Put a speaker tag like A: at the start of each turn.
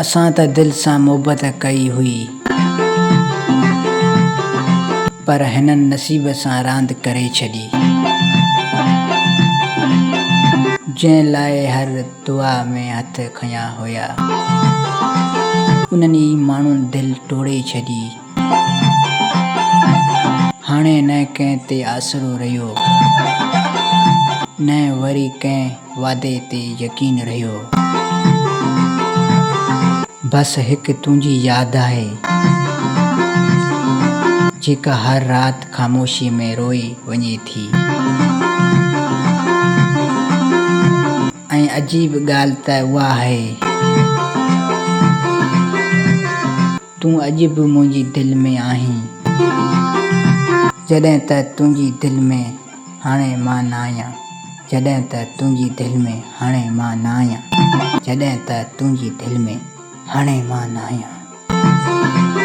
A: असां त दिल सां मोहबत कई हुई, पर हिननि नसीब सां रांदि करे छॾी। जंहिं लाइ हर दुआ में हथ खयां हुया, उन्हनि ई माण्हुनि दिल तोड़े छॾी। हाणे न कंहिं ते आसरो रहियो, न वरी कंहिं वादे ते यकीन रहियो। बस हिकु तुंहिंजी यादि आहे, जेका हर राति ख़ामोशी में रोई वञे थी। ऐं अजीब ॻाल्हि त उहा आहे, तूं अॼु बि मुंहिंजी दिलि में आहीं, जॾहिं त तुंहिंजी दिलि में हाणे मां न आहियां। जॾहिं त तुंहिंजी दिलि में हाणे मां न आहियां। जॾहिं त तुंहिंजी दिलि में हाणे मां न आहियां।